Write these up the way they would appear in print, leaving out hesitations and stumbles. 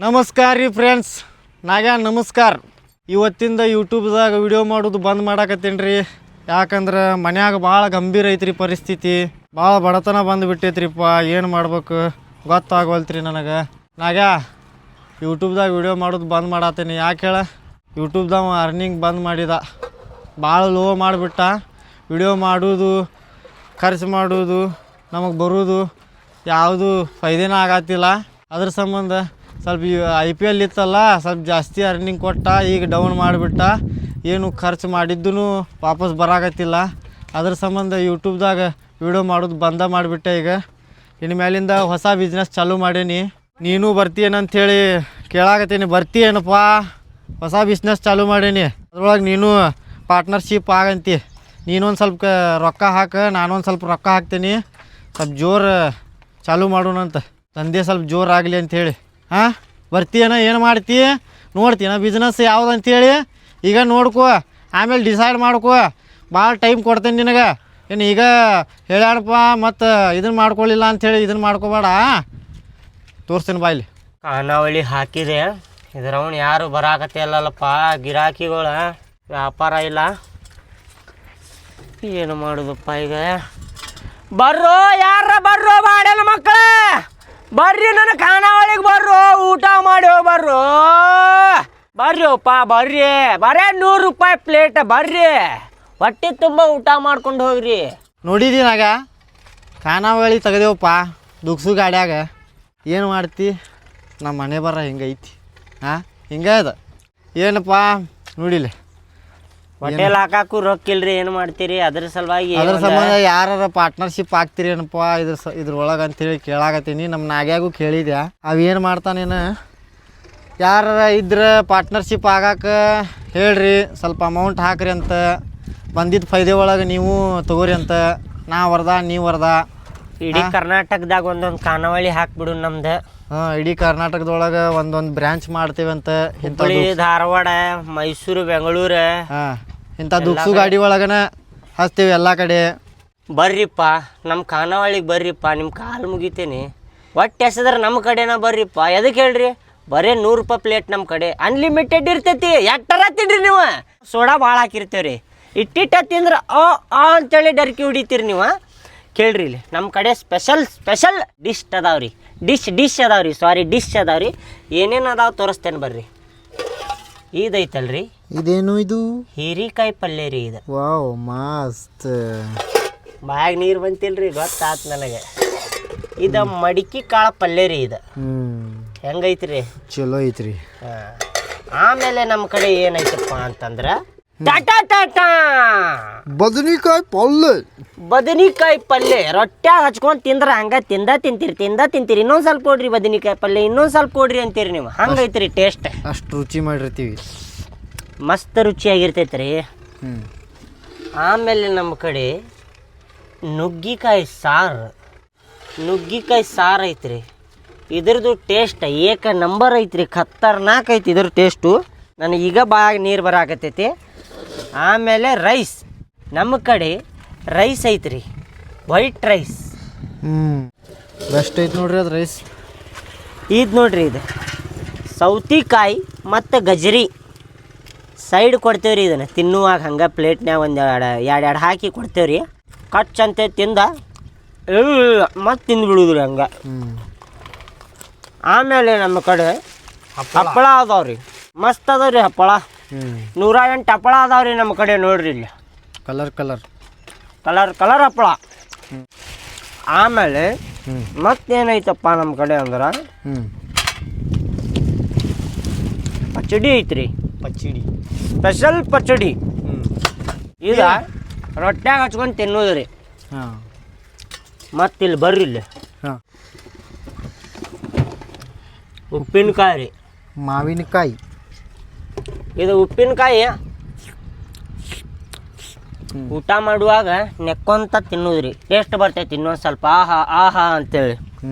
ನಮಸ್ಕಾರ ರೀ ಫ್ರೆಂಡ್ಸ್, ನಮಸ್ಕಾರ. ಇವತ್ತಿಂದ ಯೂಟ್ಯೂಬ್ದಾಗ ವಿಡಿಯೋ ಮಾಡೋದು ಬಂದ್ ಮಾಡಾಕತ್ತೀನಿ ರೀ. ಯಾಕಂದ್ರೆ ಮನ್ಯಾಗ ಭಾಳ ಗಂಭೀರ ಐತ್ರಿ ಪರಿಸ್ಥಿತಿ. ಭಾಳ ಬಡತನ ಬಂದುಬಿಟ್ಟೈತ್ರಿಪ್ಪ. ಏನು ಮಾಡ್ಬೇಕು ಗೊತ್ತಾಗವಲ್ತ್ರಿ ನನಗೆ. ಯೂಟ್ಯೂಬ್ದಾಗ ವಿಡಿಯೋ ಮಾಡೋದು ಬಂದ್ ಮಾಡತ್ತೀನಿ. ಯಾಕೆ ಹೇಳ, ಯೂಟ್ಯೂಬ್ದಾಗ ಅರ್ನಿಂಗ್ ಬಂದ್ ಮಾಡಿದ. ಭಾಳ ಲೋ ಮಾಡಿಬಿಟ್ಟ. ವಿಡಿಯೋ ಮಾಡೋದು, ಖರ್ಚು ಮಾಡೋದು, ನಮಗೆ ಬರೋದು ಯಾವುದು ಫೈದೇನ ಆಗತ್ತಿಲ್ಲ. ಅದ್ರ ಸಂಬಂಧ ಸ್ವಲ್ಪ IPL ಇತ್ತಲ್ಲ, ಸ್ವಲ್ಪ ಜಾಸ್ತಿ ಅರ್ನಿಂಗ್ ಕೊಟ್ಟ, ಈಗ ಡೌನ್ ಮಾಡಿಬಿಟ್ಟ. ಏನು ಖರ್ಚು ಮಾಡಿದ್ದೂ ವಾಪಸ್ ಬರಾಕತ್ತಿಲ್ಲ. ಅದ್ರ ಸಂಬಂಧ ಯೂಟ್ಯೂಬ್ದಾಗ ವಿಡಿಯೋ ಮಾಡೋದು ಬಂದ ಮಾಡಿಬಿಟ್ಟೆ. ಈಗ ಇನ್ನು ಮೇಲಿಂದ ಹೊಸ ಬಿಸ್ನೆಸ್ ಚಾಲೂ ಮಾಡೀನಿ. ನೀನು ಬರ್ತೀಯೇನಂಥೇಳಿ ಕೇಳಾಕತ್ತೀನಿ. ಬರ್ತೀಯೇನಪ್ಪ? ಹೊಸ ಬಿಸ್ನೆಸ್ ಚಾಲೂ ಮಾಡೀನಿ. ಅದ್ರೊಳಗೆ ನೀನು ಪಾರ್ಟ್ನರ್ಶಿಪ್ ಆಗಂತಿ. ನೀನೊಂದು ಸ್ವಲ್ಪ ರೊಕ್ಕ ಹಾಕು, ನಾನೊಂದು ಸ್ವಲ್ಪ ರೊಕ್ಕ ಹಾಕ್ತೀನಿ. ಸ್ವಲ್ಪ ಜೋರು ಚಾಲೂ ಮಾಡೋಣಂತ, ದಂಧೆ ಸ್ವಲ್ಪ ಜೋರು ಆಗಲಿ ಅಂಥೇಳಿ. ಹಾಂ, ಬರ್ತೀಯನ? ಏನು ಮಾಡ್ತೀ ನೋಡ್ತೀನ ಬಿಸ್ನೆಸ್ ಯಾವ್ದು ಅಂಥೇಳಿ ಈಗ ನೋಡ್ಕೋ, ಆಮೇಲೆ ಡಿಸೈಡ್ ಮಾಡ್ಕೋ. ಭಾಳ ಟೈಮ್ ಕೊಡ್ತೇನೆ ನಿನಗೆ. ಏನು ಈಗ ಹೇಳ್ಯಾಡಪ್ಪ ಮತ್ತು ಇದನ್ನು ಮಾಡ್ಕೊಳ್ಳಿಲ್ಲ ಅಂಥೇಳಿ ಇದನ್ನು ಮಾಡ್ಕೋಬೇಡ. ತೋರಿಸ್ತೀನಿ ಬಾಯ್ಲಿ. ಖಾನಾವಳಿ ಹಾಕಿದೆ. ಇದ್ರವನು ಯಾರು ಬರಾಕತ್ತೆ ಅಲ್ಲಲ್ಲಪ್ಪ, ಗಿರಾಕಿಗಳು ವ್ಯಾಪಾರ ಇಲ್ಲ. ಏನು ಮಾಡೋದಪ್ಪ ಈಗ? ಬರ್ರೋ, ಯಾರ ಬರ್ರೋ ಬಾಡೆಲ್ಲ ಮಕ್ಕಳ, ಬರ್ರಿ ನನ್ನ ಖಾನಾವಳಿಗೆ ಬರ್ರೋ, ಊಟ ಮಾಡಿ ಬರ್ರೋ. ಬರ್ರಿ ಅಪ್ಪ, ಬರ್ರಿ. ಬರೇ 100 ರೂಪಾಯಿ ಪ್ಲೇಟ್. ಬರ್ರಿ, ಹೊಟ್ಟೆ ತುಂಬ ಊಟ ಮಾಡ್ಕೊಂಡು ಹೋಗ್ರಿ. ನೋಡಿದೀನಾಗ ಖಾನಾವಳಿ ತೆಗ್ದೇವಪ್ಪ ದುಗ್ಸು ಗಾಡ್ಯಾಗ. ಏನು ಮಾಡ್ತಿ, ನಮ್ಮ ಮನೆ ಬರ ಹಿಂಗೈತಿ. ಹಾಂ, ಹಿಂಗೆ ಅದ. ಏನಪ್ಪ ನೋಡಿಲ್ಲ, ಹೋಟೆಲ್ ಹಾಕಾಕು ರೊಕ್ಕಿಲ್ರಿ, ಏನು ಮಾಡ್ತೀರಿ? ಅದ್ರ ಸಲುವಾಗಿ ಅದ್ರ ಸಂಬಂಧ ಯಾರ ಪಾರ್ಟ್ನರ್ಶಿಪ್ ಆಗ್ತೀರಿ ಏನಪ್ಪ ಇದ್ರೊಳಗೆ ಅಂತೇಳಿ ಕೇಳಾಕತ್ತೀನಿ. ನಮ್ಮ ನಾಗ್ಯಾಗೂ ಕೇಳಿದ್ಯಾ, ಅವೇನು ಮಾಡ್ತಾನೇನು? ಯಾರ ಇದ್ರೆ ಪಾರ್ಟ್ನರ್ಶಿಪ್ ಆಗಾಕ ಹೇಳ್ರಿ, ಸ್ವಲ್ಪ ಅಮೌಂಟ್ ಹಾಕ್ರಿ ಅಂತ. ಬಂದಿದ್ದ ಫೈದೆ ಒಳಗೆ ನೀವು ತಗೋರಿ ಅಂತ. ನಾ ವರ್ದ ನೀವು ವರ್ದ. ಇಡೀ ಕರ್ನಾಟಕದಾಗ ಒಂದೊಂದು ಖಾನಾವಳಿ ಹಾಕ್ಬಿಡು ನಮ್ದು. ಹಾಂ, ಇಡೀ ಕರ್ನಾಟಕದೊಳಗೆ ಒಂದೊಂದು ಬ್ರ್ಯಾಂಚ್ ಮಾಡ್ತೇವಂತ. ಹುಬ್ಬಳ್ಳಿ, ಧಾರವಾಡ, ಮೈಸೂರು, ಬೆಂಗಳೂರು. ಹಾಂ, ಇಂಥ ದುಗ್ಸು ಗಾಡಿ ಒಳಗನ ಹಚ್ತೇವೆ ಎಲ್ಲ ಕಡೆ. ಬರ್ರಿಪ್ಪ, ನಮ್ಮ ಖಾನಾವಳಿಗೆ ಬರ್ರಿಪ್ಪ, ನಿಮ್ಮ ಕಾಲು ಮುಗಿತೇನೆ. ಒಟ್ಟು ಎಸದ್ರೆ ನಮ್ಮ ಕಡೆನ ಬರ್ರಿಪ್ಪ. ಎದಕ್ಕೆ ಹೇಳ್ರಿ? ಬರೀ 100 ರೂಪಾಯಿ ಪ್ಲೇಟ್. ನಮ್ಮ ಕಡೆ ಅನ್ಲಿಮಿಟೆಡ್ ಇರ್ತೈತಿ. ಎಷ್ಟರ ತಿನ್ರಿ ನೀವು. ಸೋಡಾ ಭಾಳ ಹಾಕಿರ್ತೇವೆ ರೀ. ಇಟ್ಟಿಟ್ಟ ತಿಂದ್ರೆ ಅಂತೇಳಿ ಡರ್ಕಿ ಹೊಡಿತೀರಿ ನೀವು. ಕೇಳ್ರಿ, ಇಲ್ಲಿ ನಮ್ಮ ಕಡೆ ಸ್ಪೆಷಲ್ ಡಿಶ್ ಅದಾವ್ರಿ. ಡಿಶ್ ಅದಾವ್ರಿ, ಸಾರಿ ಡಿಶ್ ಅದಾವ್ರಿ. ಏನೇನು ಅದಾವ ತೋರಿಸ್ತೇನೆ ಬರ್ರಿ. ಇದೈತಲ್ರಿ, ಇದೇನು ಇದು? ಹೀರಿಕಾಯಿ ಪಲ್ಯ ರೀ ಇದು. ವಾವ್, ಮಸ್ತ್. ಬಾಯಾಗ ನೀರು ಬಂತಿಲ್ರಿ, ಗೊತ್ತಾತ್ ನನಗೆ. ಇದು ಮಡಿಕೆ ಕಾಳು ಪಲ್ಯ ರೀ ಇದು. ಹೆಂಗೈತ್ರಿ? ಚಲೋ ಐತ್ರಿ. ಆಮೇಲೆ ನಮ್ಮ ಕಡೆ ಏನೈತಪ್ಪ ಅಂತಂದ್ರೆ ಬದನಿಕಾಯಿ ಪಲ್ಯ. ರೊಟ್ಟ್ಯಾಗ ಹಚ್ಕೊಂಡು ತಿಂದ್ರೆ ಹಂಗ ತಿಂತೀರಿ. ಇನ್ನೊಂದು ಸ್ವಲ್ಪ ಕೊಡ್ರಿ ಬದನಿಕಾಯಿ ಪಲ್ಯ, ಇನ್ನೊಂದು ಸ್ವಲ್ಪ ಕೊಡ್ರಿ ಅಂತೀರಿ ನೀವು. ಹಂಗೈತ್ರಿ ಟೇಸ್ಟ್. ಅಷ್ಟು ರುಚಿ ಮಾಡಿರ್ತೀವಿ. ಮಸ್ತ್ ರುಚಿಯಾಗಿರ್ತೈತೆ ರೀ. ಆಮೇಲೆ ನಮ್ಮ ಕಡೆ ನುಗ್ಗಿಕಾಯಿ ಸಾರು ಐತ್ರಿ. ಇದ್ರದ್ದು ಟೇಸ್ಟ್ ಏಕ ನಂಬರ್ ಐತ್ರಿ. ಖತರ್ನಾಕ್ ಐತಿ ಇದ್ರ ಟೇಸ್ಟು. ನನಗೆ ಈಗ ಬಾಯಾಗ ನೀರು ಬರಾಕತ್ತೈತಿ. ಆಮೇಲೆ ರೈಸ್, ನಮ್ಮ ಕಡೆ ರೈಸ್ ಐತ್ರಿ, ವೈಟ್ ರೈಸ್. ಬೆಸ್ಟ್ ಐತಿ ನೋಡ್ರಿ ಅದು ರೈಸ್. ಇದು ನೋಡ್ರಿ, ಇದು ಸೌತಿಕಾಯಿ ಮತ್ತು ಗಜರಿ ಸೈಡ್ ಕೊಡ್ತೇವ್ರಿ. ಇದನ್ನು ತಿನ್ನುವಾಗ ಹಂಗೆ ಪ್ಲೇಟ್ನ್ಯಾಗ ಎರಡು ಹಾಕಿ ಕೊಡ್ತೇವ್ರಿ. ಕಚ್ ಅಂತ ತಿಂದ ಮತ್ತು ತಿಂದ್ಬಿಡುದ್ರಿ ಹಂಗೆ. ಆಮೇಲೆ ನಮ್ಮ ಕಡೆ ಹಪ್ಪಳ ಅದಾವ್ರಿ, ಮಸ್ತ್ ಅದಾವ್ರಿ ಹಪ್ಪಳ. 108 ಹಪ್ಪಳ ಅದಾವ್ರಿ ನಮ್ಮ ಕಡೆ. ನೋಡ್ರಿ ಇಲ್ಲಿ ಕಲರ್ ಹಪ್ಪಳ. ಆಮೇಲೆ ಮತ್ತೇನೈತಪ್ಪ ನಮ್ಮ ಕಡೆ ಅಂದ್ರೆ ಪಚಡಿ ಐತ್ರಿ. ಸ್ಪೆಷಲ್ ಪಚಡಿ. ಈಗ ರೊಟ್ಟ್ಯಾಗ ಹಚ್ಕೊಂಡು ತಿನ್ನೋದ್ರಿ. ಮತ್ತಿಲ್ಲಿ ಬರ್ರಿ, ಇಲ್ಲಿ ಉಪ್ಪಿನಕಾಯಿ ರೀ, ಮಾವಿನಕಾಯಿ. ಇದು ಉಪ್ಪಿನಕಾಯಿ ಊಟ ಮಾಡುವಾಗ ನೆಕ್ಕೊಂತ ತಿನ್ನೋದ್ರಿ. ಟೇಸ್ಟ್ ಬರ್ತೈತಿ ಇನ್ನೊಂದು ಸ್ವಲ್ಪ. ಆಹಾ ಅಂತೇಳಿ.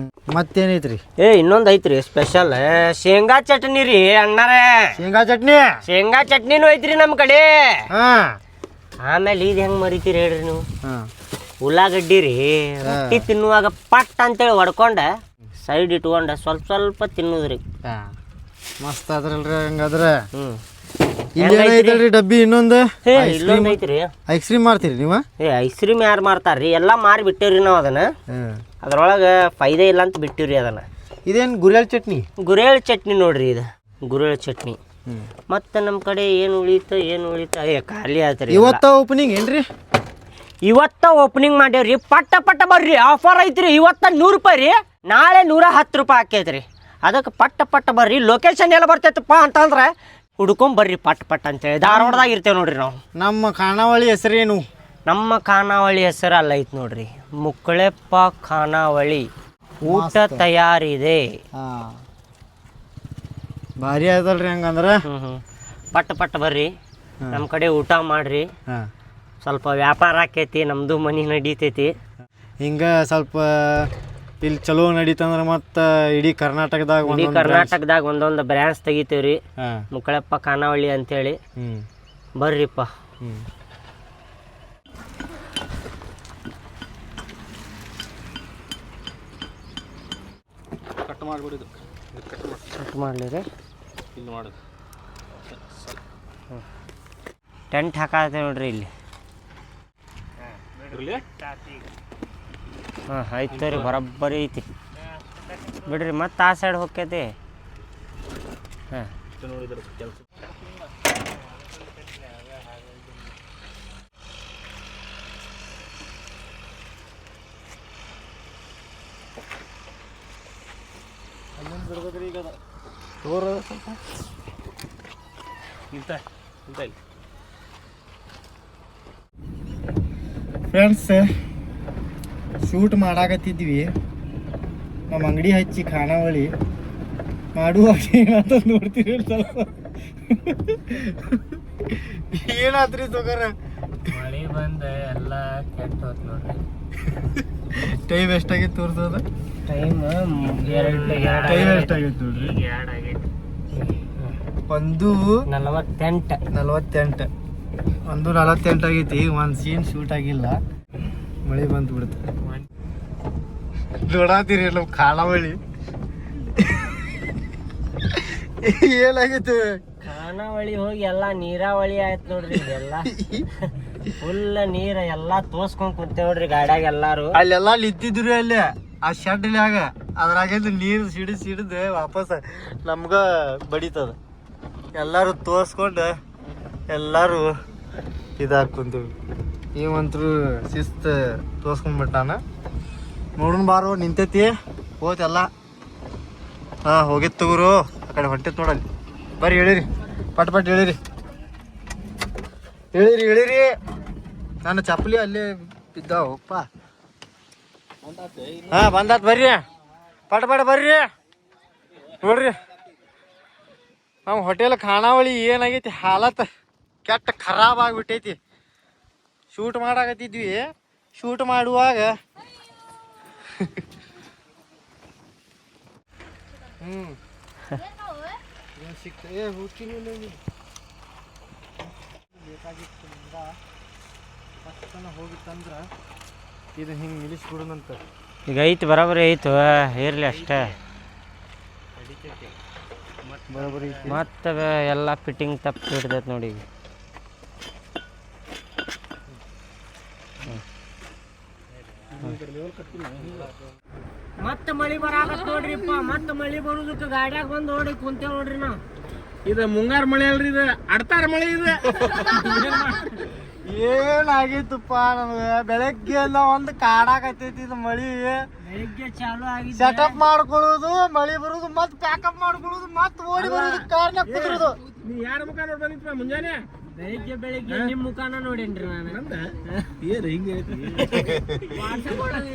ಮತ್ತೇನೈತ್ರಿ? ಇನ್ನೊಂದು ಐತ್ರಿ ಸ್ಪೆಷಲ್, ಶೇಂಗಾ ಚಟ್ನಿ ರೀ ಅಣ್ಣಾರೇ. ಶೇಂಗಾ ಚಟ್ನಿನೂ ಐತ್ರಿ ನಮ್ಮ ಕಡೆ. ಆಮೇಲೆ ಇದು ಹೆಂಗೆ ಮರಿತೀರಿ ಹೇಳ್ರಿ ನೀವು? ಉಳ್ಳಾಗಡ್ಡಿ ರೀ. ರೊಟ್ಟಿ ತಿನ್ನುವಾಗ ಪಟ್ ಅಂತೇಳಿ ಹೊಡ್ಕೊಂಡ ಸೈಡ್ ಇಟ್ಕೊಂಡ ಸ್ವಲ್ಪ ತಿನ್ನೋದ್ರಿ. ಮಸ್ತ್ ಆದ್ರಲ್ರಿ ಹಂಗಾದ್ರೆ. ಹ್ಞೂ ಇಲ್ಲಿ ಏನೈತಲ್ರಿ ಡಬ್ಬಿ ಇನ್ನೊಂದು ಇಲ್ಲೊಂದು ಐತ್ರಿ. ಐಸ್ ಕ್ರೀಮ್ ಮಾರ್ತೀರಿ ನೀವು? ಐಸ್ ಕ್ರೀಮ್ ಯಾರು ಮಾರ್ತಾರ್ರಿ? ಎಲ್ಲ ಮಾರಿ ಬಿಟ್ಟಿವ್ರಿ ನಾವು ಅದನ್ನ. ಅದ್ರೊಳಗೆ ಫೈದೆ ಇಲ್ಲ ಅಂತ ಬಿಟ್ಟಿವ್ರಿ ಅದನ್ನ. ಇದೇನು ಗುರೇಳ್ ಚಟ್ನಿ? ಗುರೇಳ್ ಚಟ್ನಿ ನೋಡ್ರಿ ಇದು, ಗುರೇಳ್ ಚಟ್ನಿ. ಮತ್ತು ನಮ್ಮ ಕಡೆ ಏನು ಉಳಿತ ಖಾಲಿ ಆಯ್ತು ರೀ. ಇವತ್ತ ಓಪನಿಂಗ್ ಏನ್ರಿ? ಇವತ್ತ ಓಪನಿಂಗ್ ಮಾಡ್ಯಾವ್ರಿ. ಪಟ್ಟ ಬರ್ರಿ, ಆಫರ್ ಐತ್ರಿ. ಇವತ್ತ 100 ರೂಪಾಯಿ ರೀ, ನಾಳೆ 110 ರೂಪಾಯಿ ಆಕೈತ್ರಿ. ಅದಕ್ಕೆ ಪಟ್ಟ ಬರ್ರಿ. ಲೊಕೇಶನ್ ಎಲ್ಲ ಬರ್ತೈತಪ್ಪ ಅಂತಂದ್ರೆ ಹುಡ್ಕೊಂಬರ್ರಿ ಪಟ್ ಅಂತೇಳಿ. ಧಾರವಾಡದಾಗ ಇರ್ತೇವೆ ನೋಡ್ರಿ ನಾವು. ನಮ್ಮ ಖಾನಾವಳಿ ಹೆಸರೇನು? ನಮ್ಮ ಖಾನಾವಳಿ ಹೆಸರು ಅಲ್ಲ ಐತಿ ನೋಡ್ರಿ, ಮುಕ್ಕಳೆಪ್ಪ ಖಾನಾವಳಿ. ಊಟ ತಯಾರಿದೆ. ಭಾರಿ ಆಯ್ತಲ್ರಿ ಹಂಗಂದ್ರೆ. ಪಟ್ಟ ಬರ್ರಿ, ನಮ್ಮ ಕಡೆ ಊಟ ಮಾಡ್ರಿ. ಸ್ವಲ್ಪ ವ್ಯಾಪಾರ ಆಕೈತಿ, ನಮ್ಮದು ಮನೆ ನಡೀತೈತಿ. ಹಿಂಗೆ ಸ್ವಲ್ಪ ಇಲ್ಲಿ ಚಲೋ ನಡೀತಂದ್ರೆ ಮತ್ತು ಇಡೀ ಕರ್ನಾಟಕದಾಗ ಒಂದೊಂದು ಬ್ರ್ಯಾಂಚ್ ತೆಗಿತೀವ್ರಿ. ಮುಕ್ಕಳೆಪ್ಪ ಖಾನಾವಳಿ ಅಂತೇಳಿ. ಬರ್ರಿಪ್ಪ. ಕಟ್ ಮಾಡಿಬಿಡಿದು. ಕಟ್ ಮಾಡಲಿ ಇಲ್ಲಿ ಮಾಡೋದು. ಟೆಂಟ್ ಹಾಕತ್ತೆ ನೋಡ್ರಿ ಇಲ್ಲಿ. ಹಾಂ ಆಯ್ತು ರೀ, ಬರೋಬ್ಬರಿ ಐತಿ ಬಿಡ್ರಿ. ಮತ್ತೆ ಆ ಸೈಡ್ ಹೋಗ್ತೈತಿ. ಹಾಂ ಫ್ರೆಂಡ್ಸ್, ಶೂಟ್ ಮಾಡಾಕತ್ತಿದ್ವಿ. ನಮ್ಮ ಅಂಗಡಿ ಹಚ್ಚಿ ಖಾನಾವಳಿ ಮಾಡುವಾಗ ಏನಂತ ನೋಡ್ತೀರಿ ಸ್ವಲ್ಪ. ಏನಾದ್ರಿ ತೊಗರ? ಮಳೆ ಬಂದ ಎಲ್ಲ ಕೆಟ್ಟ ಹೋತ್ ನೋಡ್ರಿ. ಟೈಮ್ ಎಷ್ಟಾಗಿತ್ತು ತೋರ್ಸೋದು? ಟೈಮ್ ಎಷ್ಟಾಗಿತ್ತು ನೋಡ್ರಿ? 2 ಆಗೈತಿ. 1:48. 1:48 ಆಗೈತಿ. ಒಂದು ಸೀನ್ ಶೂಟ್ ಆಗಿಲ್ಲ, ಮಳೆ ಬಂತು ಬಿಡುತ್ತೆ. ನೋಡಾತೀರಿ ನಮ್ಮ ಖಾನಾವಳಿ ಏನಾಗೈತೆ? ಖಾನಾವಳಿ ಹೋಗಿ ಎಲ್ಲ ನೀರಾವಳಿ ಆಯ್ತು ನೋಡ್ರಿ. ಇದೆಲ್ಲ ಫುಲ್ ನೀರ ಎಲ್ಲ ತೋರ್ಸ್ಕೊಂಡ್ ಕುಂತೇವ್ ನೋಡ್ರಿ ಗಾಡ್ಯಾಗ ಎಲ್ಲಾರು. ಅಲ್ಲೆಲ್ಲ ನಿಂತಿದ್ರು ಅಲ್ಲಿ ಆ ಶೆಡ್ಲ್ಯಾಗ. ಅದ್ರಾಗಿಂದ ನೀರು ಸಿಡಿದು ವಾಪಸ್ ನಮ್ಗ ಬಡಿತದ. ಎಲ್ಲಾರು ತೋರ್ಸ್ಕೊಂಡು ಎಲ್ಲಾರು ಇದಾಗಿ ಕುಂತೀವಿ. ಇವಂತರೂ ಶಿಸ್ತು ತೋರ್ಸ್ಕೊಂಡ್ಬಿಟ್ಟಾನ. ನೋಡೋಣ ಬಾರೋ, ನಿಂತೈತಿ ಹೋತೆಲ್ಲ. ಹಾಂ ಹೋಗಿತ್ತು ತಗೋರು, ಆ ಕಡೆ ಹೊಂಟೈತಿ ನೋಡಲ್ಲಿ. ಬರ್ರಿ ಹೇಳಿರಿ, ಪಟ್ ಹೇಳಿರಿ. ನನ್ನ ಚಪ್ಪಲಿ ಅಲ್ಲೇ ಬಿದ್ದಾವಪ್ಪ. ಹಾಂ ಬಂದಾತ್, ಬರ್ರಿ ಪಟ್ ಬರ್ರಿ. ನೋಡ್ರಿ ನಮ್ಮ ಹೋಟೆಲ್ ಖಾನಾವಳಿ ಏನಾಗೈತಿ ಹಾಲತ್ ಕೆಟ್ಟ ಖರಾಬ್ ಆಗಿಬಿಟ್ಟೈತಿ. ಶೂಟ್ ಮಾಡಾಕತ್ತಿದ್ವಿ, ಶೂಟ್ ಮಾಡುವಾಗ ಹೋಗಿತ್ತಂದ್ರ ಇದು ಹಿಂಗೆ ನಿಲ್ಲಿಸ್ಬಿಡೋಣಂತ. ಈಗ ಐತಿ, ಬರೋಬ್ಬರಿ ಐತು, ಇರ್ಲಿ ಅಷ್ಟೇ. ಮತ್ತೆ ಎಲ್ಲ ಫಿಟ್ಟಿಂಗ್ ತಪ್ಪು ಹಿಡ್ದೈತೆ ನೋಡಿ. ಈಗ ಮತ್ತೆ ಮಳಿ ಬರಾಕತ್ ನೋಡ್ರಿಪ್ಪ. ಮತ್ತೆ ಮಳಿ ಬರುದಕ್ಕೆ ಗಾಡ್ಯಾಗ ಬಂದು ನೋಡಿ ಕುಂತೇವ್ ನೋಡ್ರಿ ನಾವು. ಇದು ಮುಂಗಾರು ಮಳೆ ಅಲ್ರಿ, ಇದು ಅಡ್ತಾರ ಮಳೆ. ಇದು ಏನಾಗಿತ್ತಪ್ಪ ನಮ್ಗೆ ಬೆಳಗ್ಗೆ ಎಲ್ಲ ಒಂದು ಕಾಡಾಕತ್ತೈತಿ. ಇದು ಮಳಿ ಬೆಳಿಗ್ಗೆ ಚಾಲು ಆಗಿ ಸೆಟಪ್ ಮಾಡ್ಕೊಳ್ಳೋದು, ಮಳಿ ಬರೋದು, ಮತ್ತೆ ಪ್ಯಾಕಪ್ ಮಾಡ್ಕೊಳ್ಳೋದು, ಮತ್ತೆ ಓಡಿ ಬರೋದು, ಕಾರ್ನಾಗ ಕುದ್ರೋದು. ನೀ ಯಾರ ಮುಖ ನೋಡಿ ಬಂದಿತ್ತಪ್ಪ ಮುಂಜಾನೆ? ಬೆಳಿಗ್ಗೆ ನಿಮ್ ಮುಖಾನ ನೋಡೇನ್ರಿ ನಾನು. ಏನ್ ಹಿಂಗೆ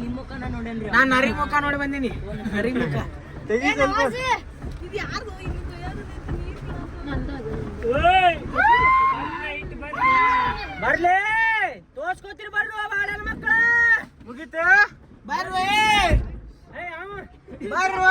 ನಿಮ್ ಮುಖಾನ ನೋಡೇನ್ರಿ. ನಾನು ನರಿ ಮುಖ ನೋಡಿ ಬಂದೀನಿ. ನರಿ ಮುಖ ತೆಗಿ ಸ್ವಲ್ಪ. ಬರ್ಲಿ ತೋರ್ಸ್ಕೊತೀರಿ, ಬರ್ರಿ ಬಾಳನ ಮಕ್ಕಳ. ಮುಗಿತ ಬರ್ರಿ ಬರ್ರಿ.